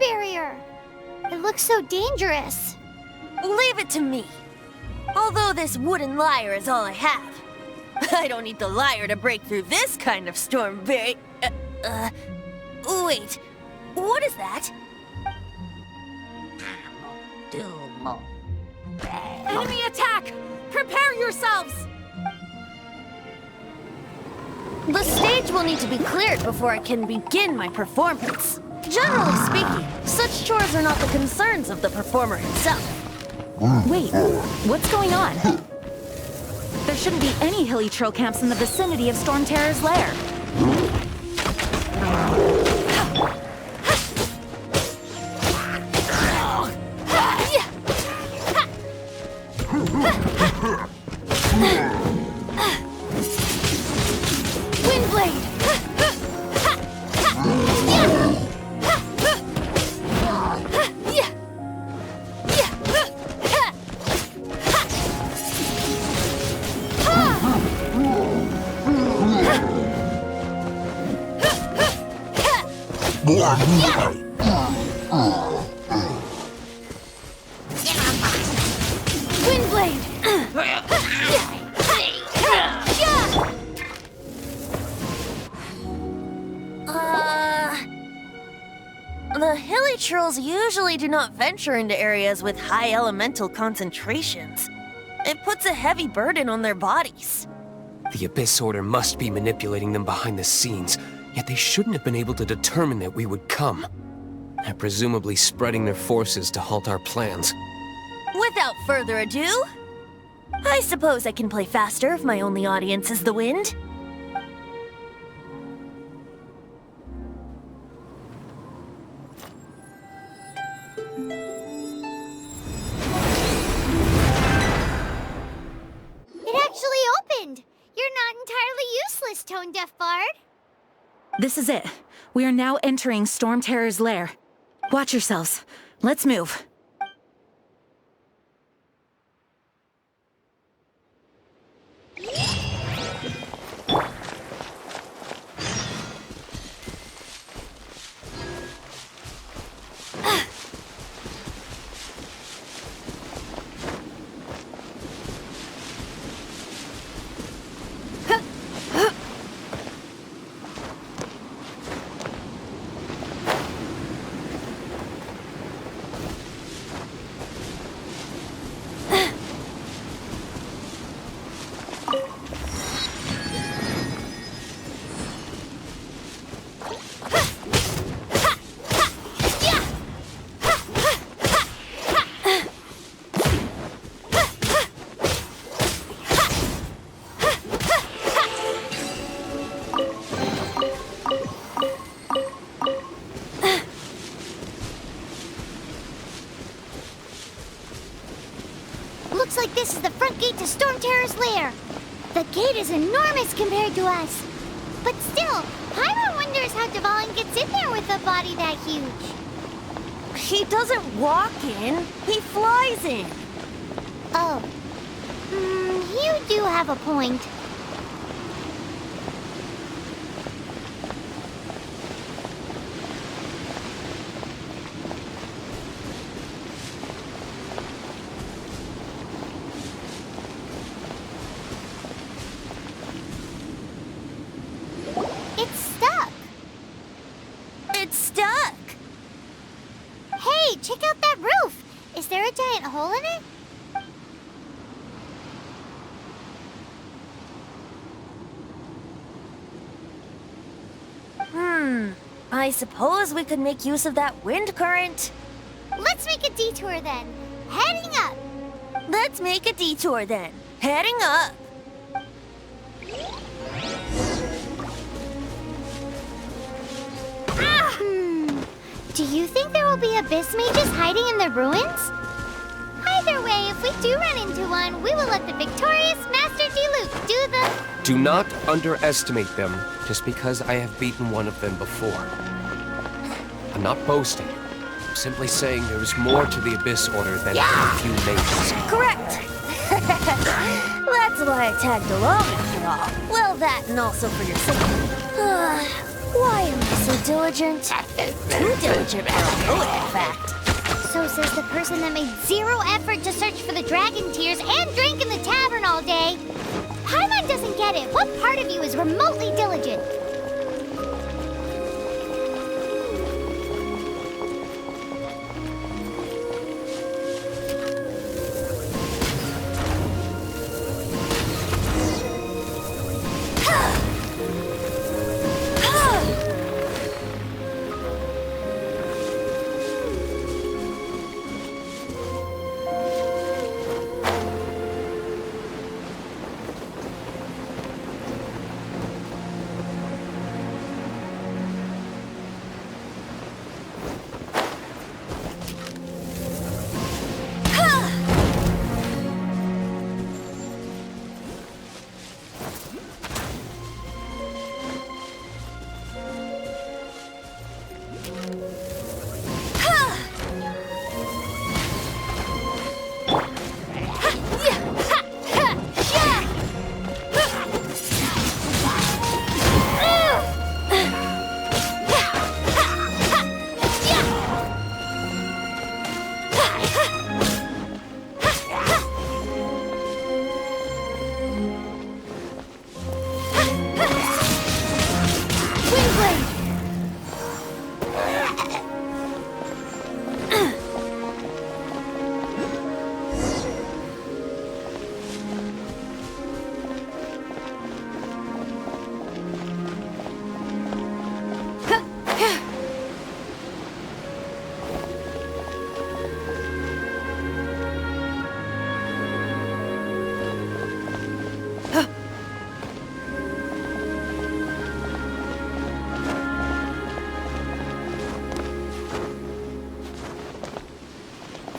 barrier. It looks so dangerous. Leave it to me. Although this wooden lyre is all I have, I don't need the lyre to break through this kind of storm barrier. Wait, what is that? Enemy attack! Prepare yourselves! The stage will need to be cleared before I can begin my performance. Generally speaking, such chores are not the concerns of the performer himself. Wait, what's going on? There shouldn't be any hilly troll camps in the vicinity of Stormterror's lair. The hilly trolls usually do not venture into areas with high elemental concentrations. It puts a heavy burden on their bodies. The Abyss Order must be manipulating them behind the scenes, yet they shouldn't have been able to determine that we would come. They're presumably spreading their forces to halt our plans. Without further ado, I suppose I can play faster if my only audience is the wind. You're not entirely useless, Tone-Deaf Bard. This is it. We are now entering Stormterror's lair. Watch yourselves. Let's move. Looks like this is the front gate to Stormterror's lair. The gate is enormous compared to us. But still, Paimon wonders how Dvalin gets in there with a body that huge. He doesn't walk in, he flies in. Oh. You do have a point. It's stuck. It's stuck. Hey, check out that roof. Is there a giant hole in it? I suppose we could make use of that wind current. Let's make a detour then. Heading up. Let's make a detour then. Heading up. Do you think there will be abyss mages hiding in the ruins? Either way, if we do run into one, we will let the victorious Master Diluc do the... Do not underestimate them just because I have beaten one of them before. I'm not boasting. I'm simply saying there is more to the Abyss Order than a few mages. Correct. That's why I tagged along after all. Well, that and also for your safety. Why am I so diligent. Too diligent for a poet, in fact. So says the person that made zero effort to search for the dragon tears and drank in the tavern all day. Paimon doesn't get it. What part of you is remotely diligent?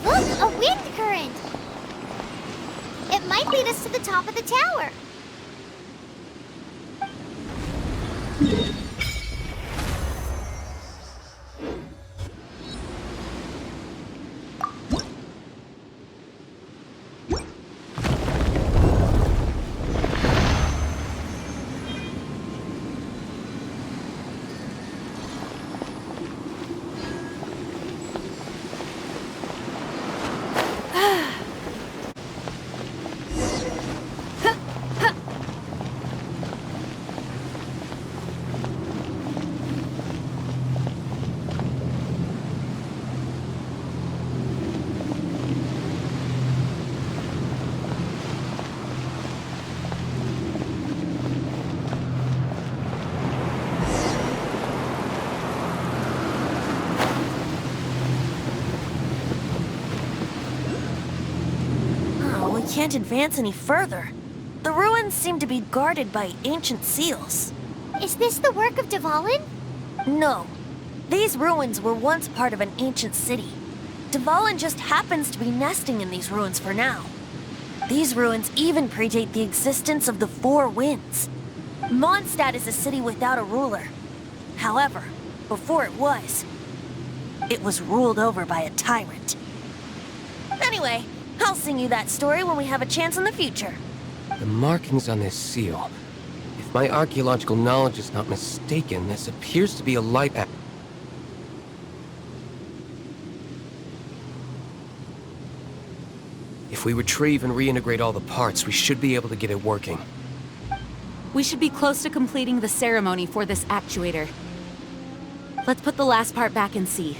Look, a wind current! It might lead us to the top of the tower. Can't advance any further. The ruins seem to be guarded by ancient seals. Is this the work of Dvalin? No. These ruins were once part of an ancient city. Dvalin just happens to be nesting in these ruins for now. These ruins even predate the existence of the Four Winds. Mondstadt is a city without a ruler. However, before it was ruled over by a tyrant. Anyway, I'll sing you that story when we have a chance in the future. The markings on this seal. If my archaeological knowledge is not mistaken, this appears to be a light. If we retrieve and reintegrate all the parts, we should be able to get it working. We should be close to completing the ceremony for this actuator. Let's put the last part back and see.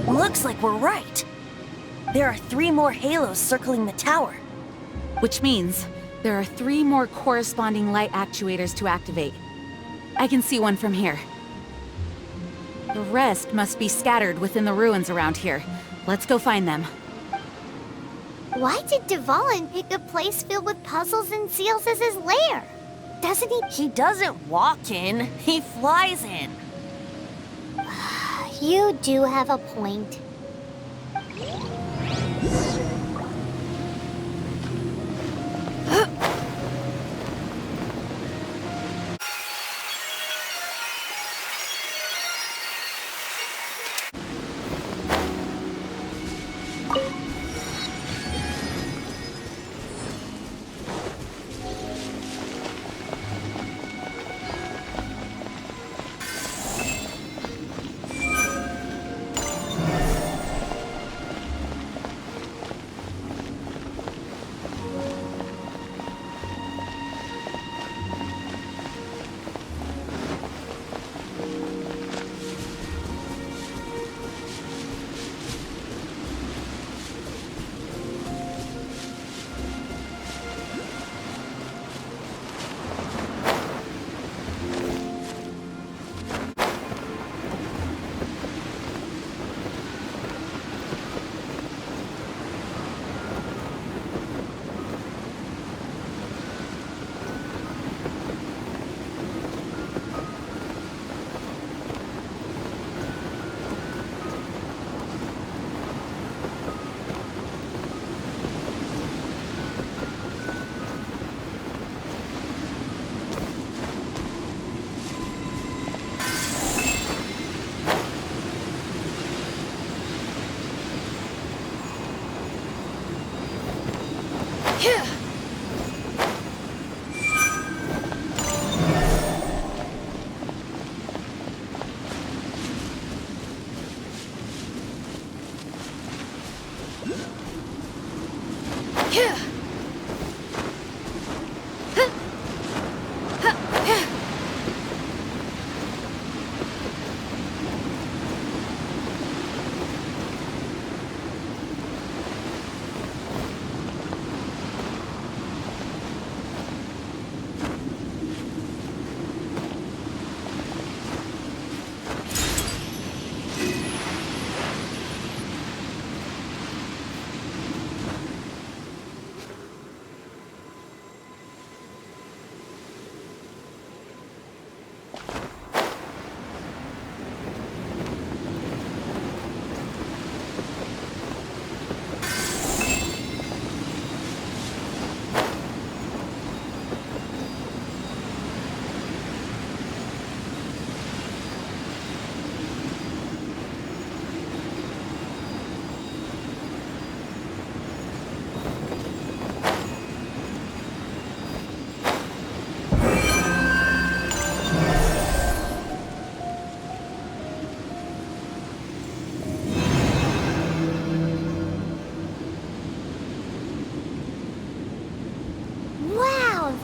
Looks like we're right. There are 3 more halos circling the tower. Which means there are 3 more corresponding light actuators to activate. I can see one from here. The rest must be scattered within the ruins around here. Let's go find them. Why did Dvalin pick a place filled with puzzles and seals as his lair? Doesn't he? He doesn't walk in, he flies in. You do have a point.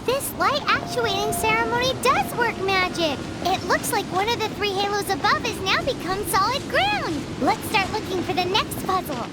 This light actuating ceremony does work magic! It looks like one of the three halos above has now become solid ground! Let's start looking for the next puzzle!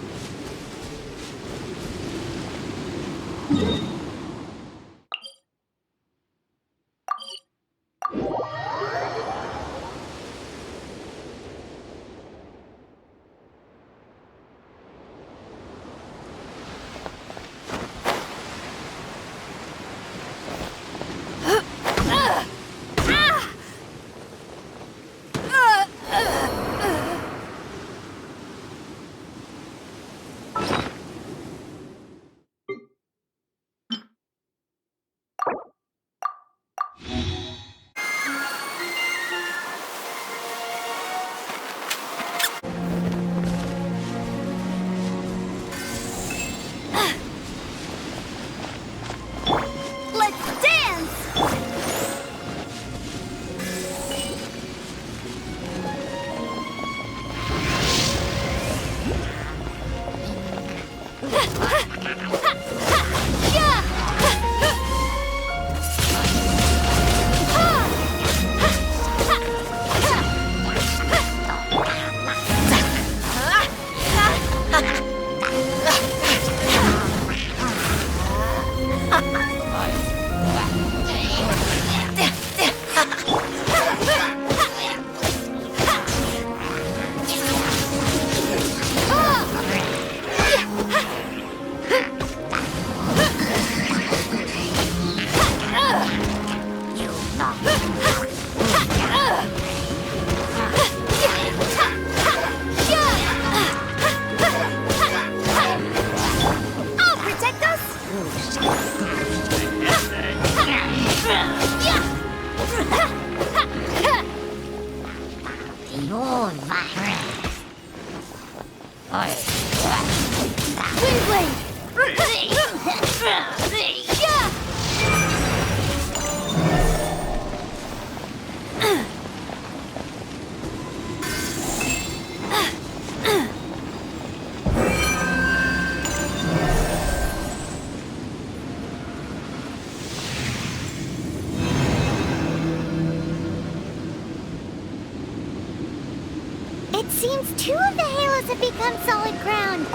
It seems 2 of the halos have become solid ground.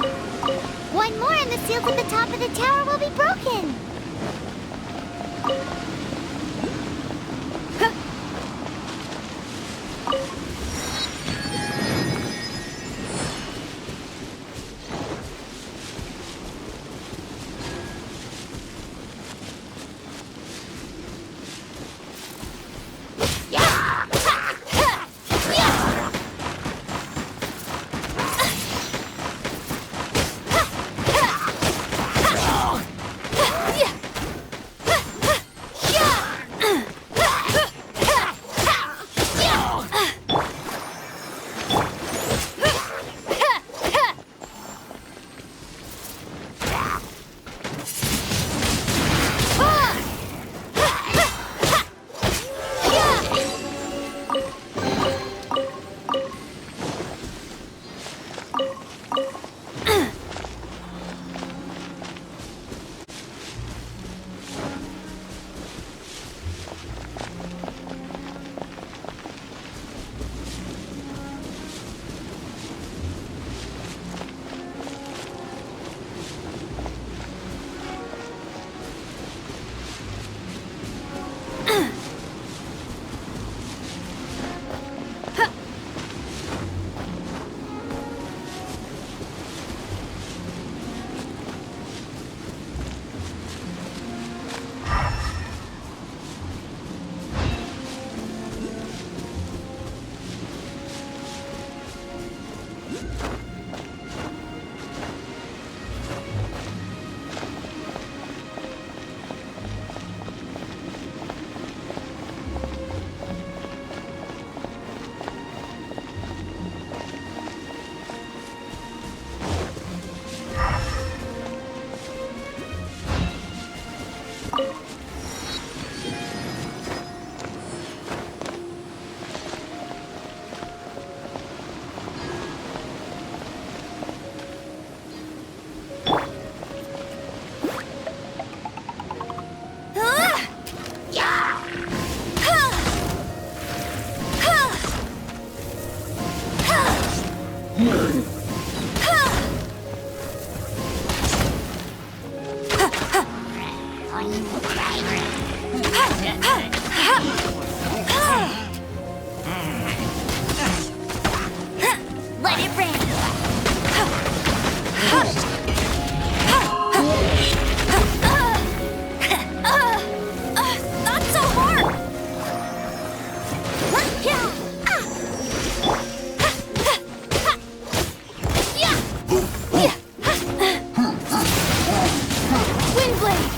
One more and the seals at the top of the tower will be broken. Let it rain. Not so hard. Wind blade.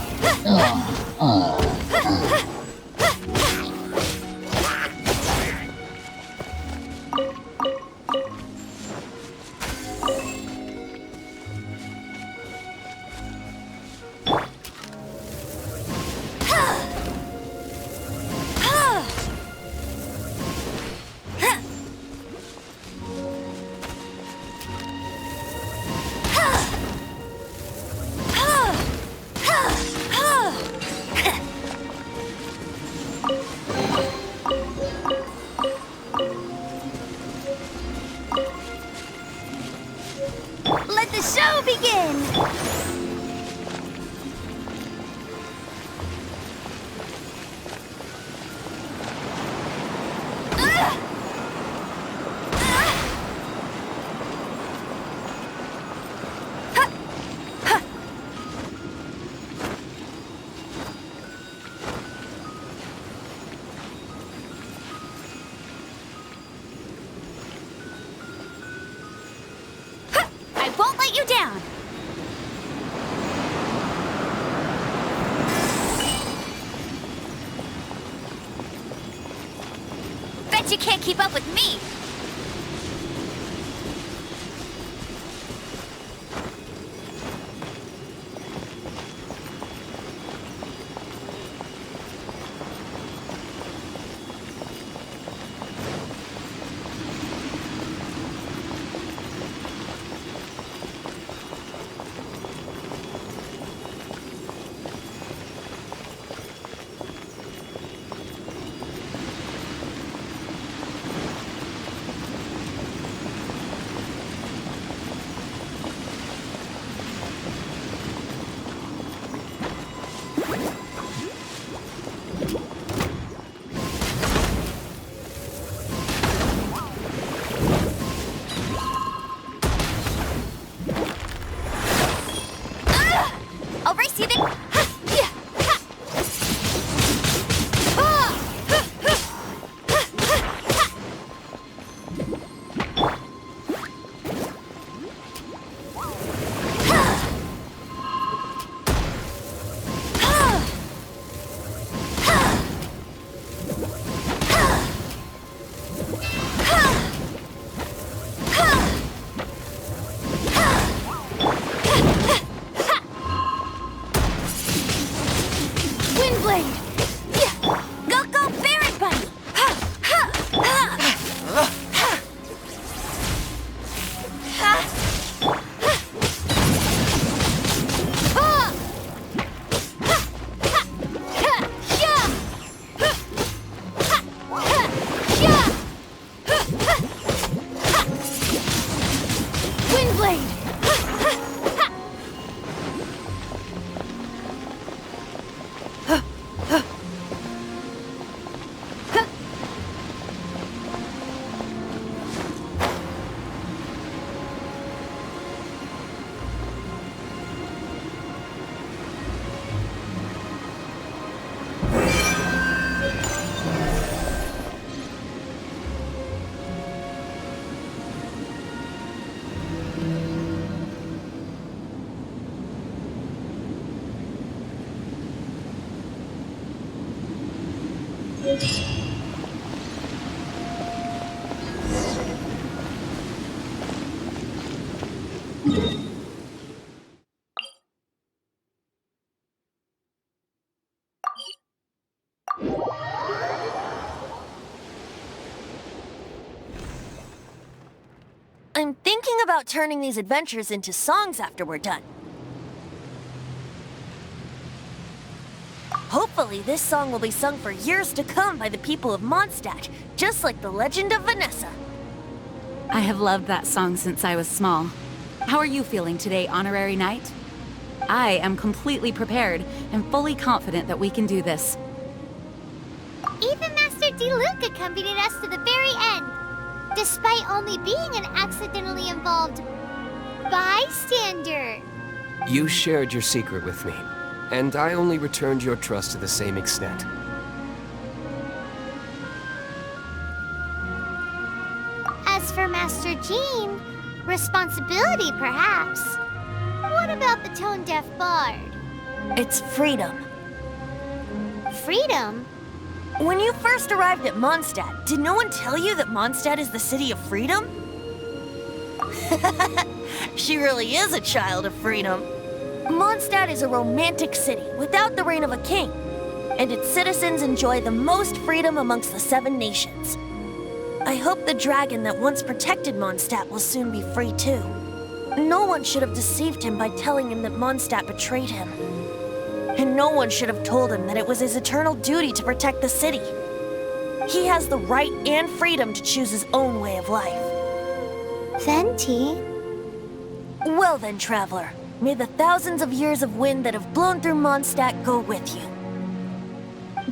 Let the show begin! I won't let you down. Bet you can't keep up with me! I'll race you then. I'm thinking about turning these adventures into songs after we're done. Hopefully, this song will be sung for years to come by the people of Mondstadt, just like the legend of Vanessa. I have loved that song since I was small. How are you feeling today, Honorary Knight? I am completely prepared and fully confident that we can do this. Even Master Diluc accompanied us to the very end, despite only being an accidentally involved bystander. You shared your secret with me, and I only returned your trust to the same extent. As for Master Jean, responsibility perhaps. What about the tone-deaf bard? It's freedom. Freedom? When you first arrived at Mondstadt, did no one tell you that Mondstadt is the city of freedom? She really is a child of freedom. Mondstadt is a romantic city without the reign of a king, and its citizens enjoy the most freedom amongst the 7 nations. I hope the dragon that once protected Mondstadt will soon be free too. No one should have deceived him by telling him that Mondstadt betrayed him. And no one should have told him that it was his eternal duty to protect the city. He has the right and freedom to choose his own way of life. Venti? Well then, traveler, may the thousands of years of wind that have blown through Mondstadt go with you.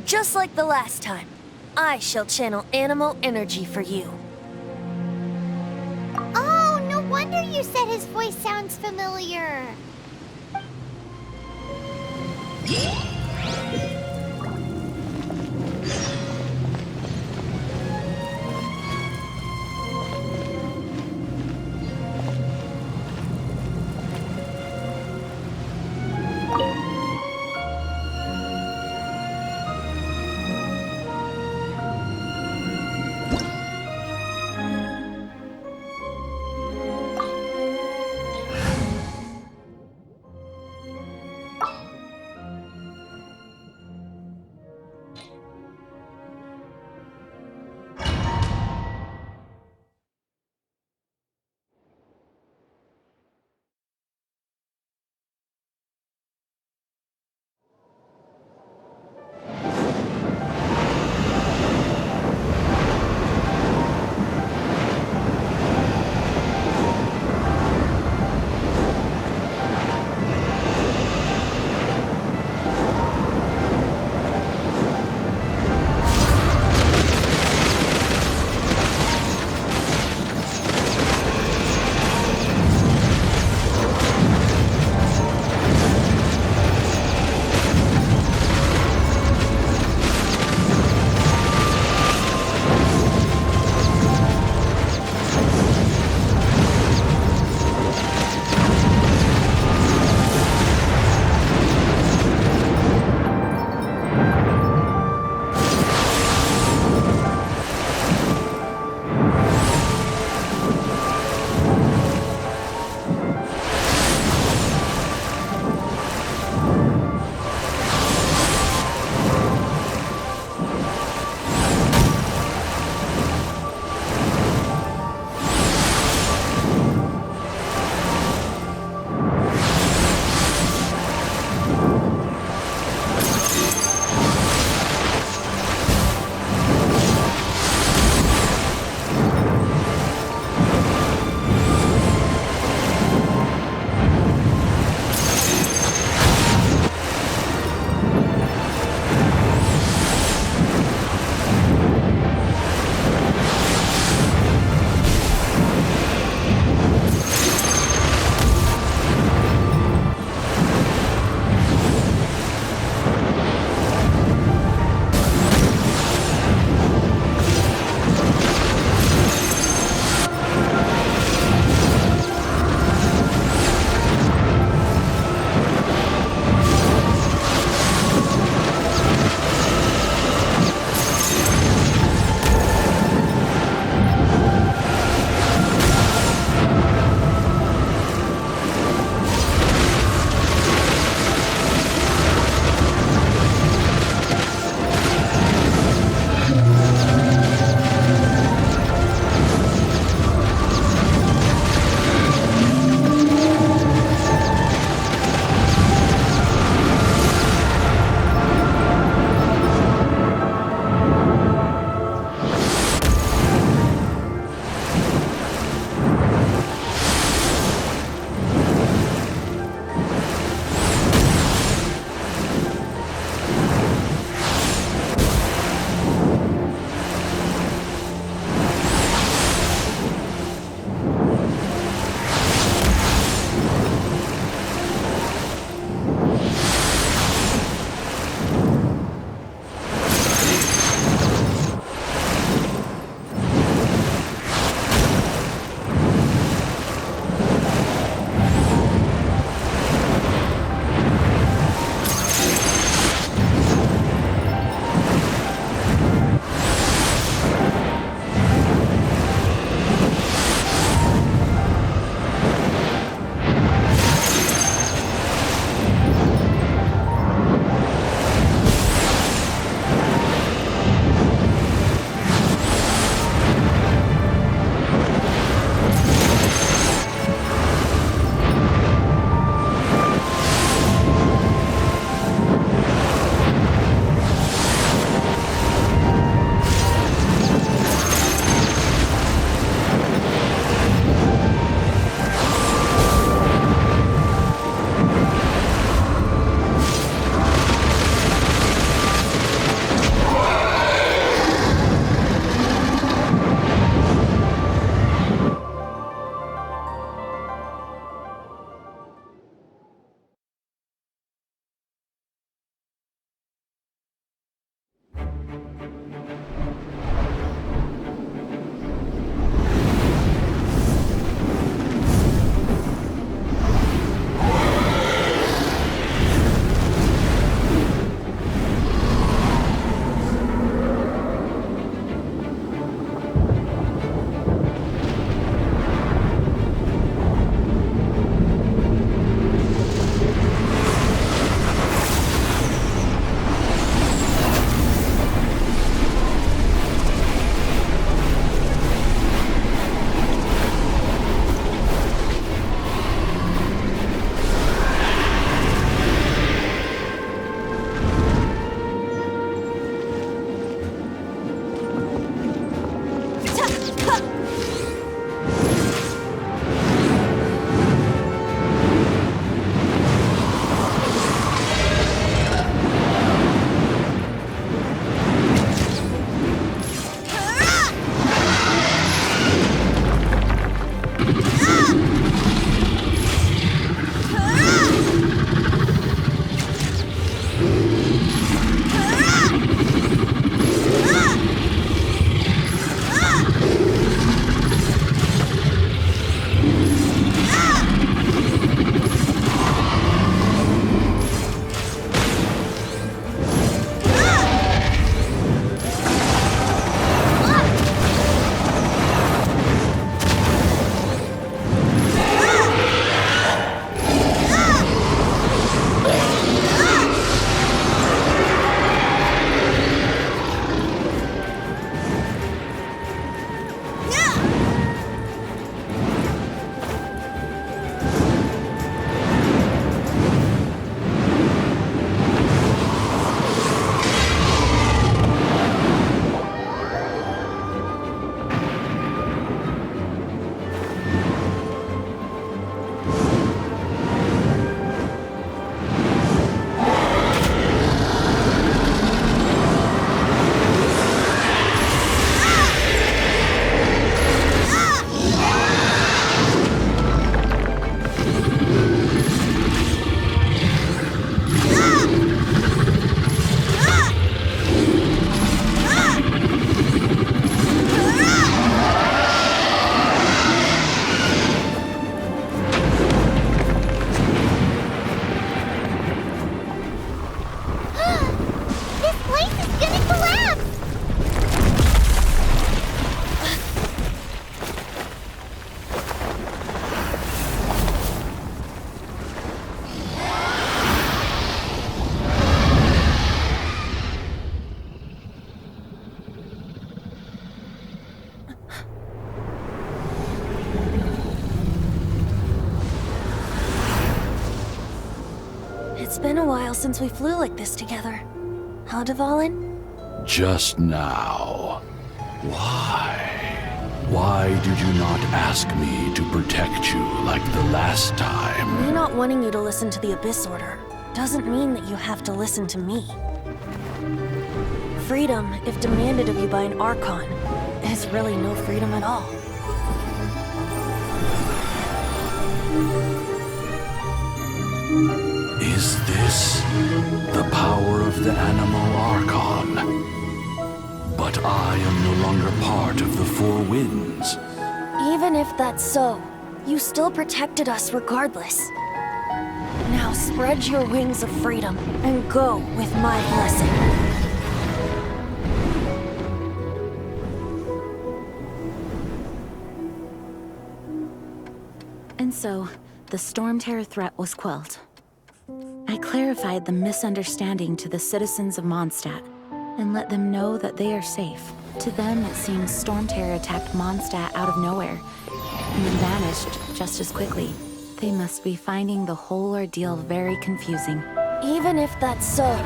Just like the last time, I shall channel animal energy for you. Oh, no wonder you said his voice sounds familiar. been a while since we flew like this together. Huh, Dvalin? Just now. Why? Why did you not ask me to protect you like the last time? Me not wanting you to listen to the Abyss Order doesn't mean that you have to listen to me. Freedom, if demanded of you by an Archon, is really no freedom at all. Is this the power of the Animal Archon? But I am no longer part of the Four Winds. Even if that's so, you still protected us regardless. Now spread your wings of freedom and go with my blessing. And so, the Stormterror threat was quelled. I clarified the misunderstanding to the citizens of Mondstadt, and let them know that they are safe. To them, it seems Stormterror attacked Mondstadt out of nowhere, and then vanished just as quickly. They must be finding the whole ordeal very confusing. Even if that's so,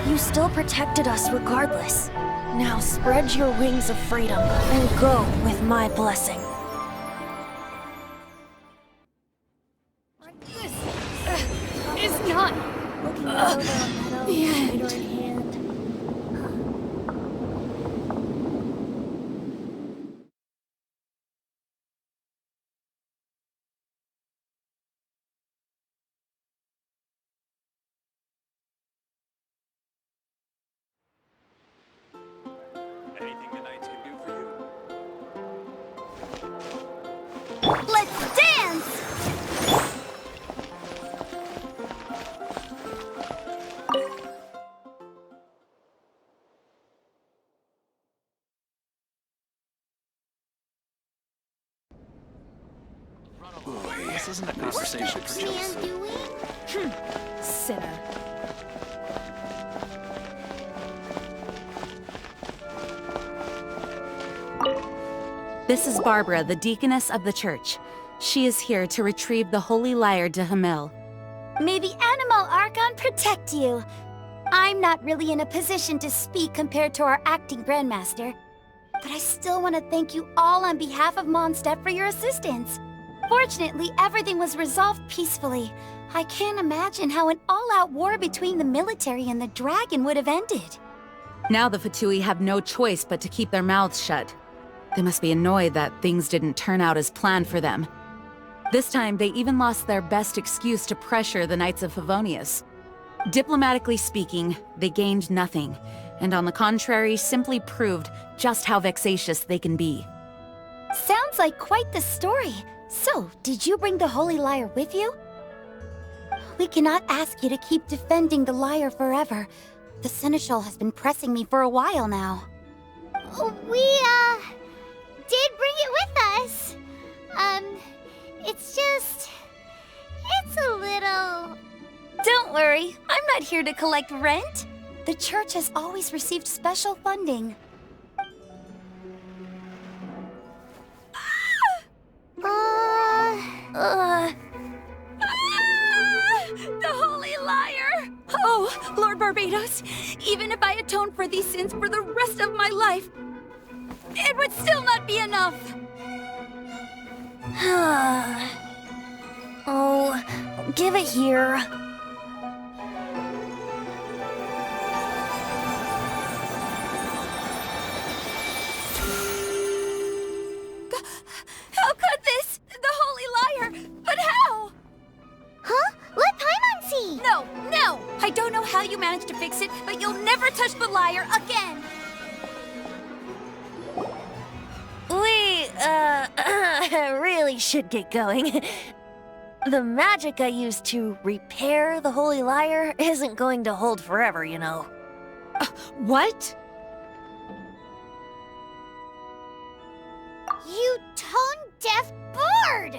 you still protected us regardless. Now spread your wings of freedom and go with my blessing. It's not the end. Anything the Knights can do for you? Let's dance! Boy, this isn't a conversation for Man children. doing? Sinner. This is Barbara, the deaconess of the church. She is here to retrieve the holy lyre de Hamel. May the Animal Archon protect you. I'm not really in a position to speak compared to our acting Grandmaster. But I still want to thank you all on behalf of Mondstadt for your assistance. Fortunately, everything was resolved peacefully. I can't imagine how an all-out war between the military and the dragon would have ended. Now the Fatui have no choice but to keep their mouths shut. They must be annoyed that things didn't turn out as planned for them. This time, they even lost their best excuse to pressure the Knights of Favonius. Diplomatically speaking, they gained nothing, and on the contrary, simply proved just how vexatious they can be. Sounds like quite the story. So, did you bring the Holy Lyre with you? We cannot ask you to keep defending the Lyre forever. The Seneschal has been pressing me for a while now. We, did bring it with us. It's a little... Don't worry, I'm not here to collect rent. The church has always received special funding. The Holy Lyre! Oh, Lord Barbados, even if I atoned for these sins for the rest of my life, it would still not be enough! Oh, give it here. How could this? The Holy Lyre! But how? Huh? Let Paimon see! No, no! I don't know how you managed to fix it, but you'll never touch the lyre again! We, really should get going. The magic I used to repair the Holy Lyre isn't going to hold forever, you know. What? You tone-deaf bird!